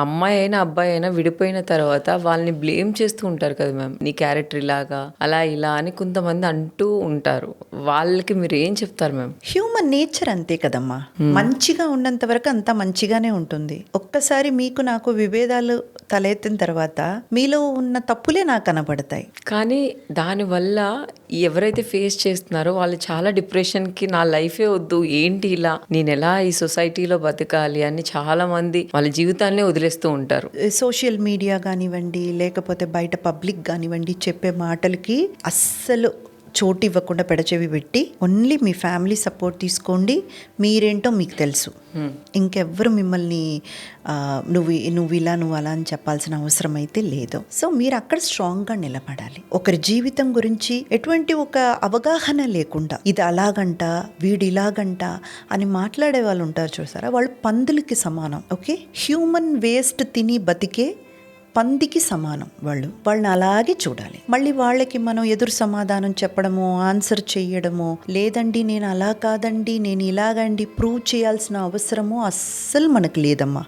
అమ్మాయి అయినా, అబ్బాయి అయినా విడిపోయిన తర్వాత వాళ్ళని బ్లేమ్ చేస్తూ ఉంటారు కదా మ్యామ్. నీ క్యారెక్టర్ ఇలాగా, అలా ఇలా అని కొంతమంది అంటూ ఉంటారు. వాళ్ళకి మీరు ఏం చెప్తారు మ్యామ్? హ్యూమన్ నేచర్ అంతే కదమ్మా. మంచిగా ఉన్నంత వరకు అంతా మంచిగానే ఉంటుంది. ఒక్కసారి మీకు నాకు విభేదాలు తలెత్తిన తర్వాత మీలో ఉన్న తప్పులే నాకు కనబడతాయి. కానీ దానివల్ల ఎవరైతే ఫేస్ చేస్తున్నారో వాళ్ళు చాలా డిప్రెషన్కి, నా లైఫే వద్దు, ఏంటి ఇలా, నేను ఎలా ఈ సొసైటీలో బతకాలి అని చాలా మంది వాళ్ళ జీవితాన్నే వదిలేస్తూ ఉంటారు. సోషల్ మీడియా కానివ్వండి, లేకపోతే బయట పబ్లిక్ కానివ్వండి, చెప్పే మాటలకి అస్సలు చోటు ఇవ్వకుండా పెడచెవి పెట్టి ఓన్లీ మీ ఫ్యామిలీ సపోర్ట్ తీసుకోండి. మీరేంటో మీకు తెలుసు. ఇంకెవ్వరు మిమ్మల్ని నువ్వు ఇలా నువ్వు అలా అని చెప్పాల్సిన అవసరం అయితే లేదు. సో మీరు అక్కడ స్ట్రాంగ్గా నిలబడాలి. ఒకరి జీవితం గురించి ఎటువంటి ఒక అవగాహన లేకుండా ఇది అలాగంట, వీడు ఇలాగంట అని మాట్లాడే వాళ్ళు ఉంటారు చూసారా, వాళ్ళు పందులకి సమానం. ఓకే, హ్యూమన్ వేస్ట్ తిని బతికే పందికి సమానం. వాళ్ళని అలాగే చూడాలి. మళ్ళీ వాళ్ళకి మనం ఎదురు సమాధానం చెప్పడము, ఆన్సర్ చేయడము, లేదండి నేను అలా కాదండి నేను ఇలాగండి ప్రూవ్ చేయాల్సిన అవసరము అస్సలు మనకు లేదమ్మా.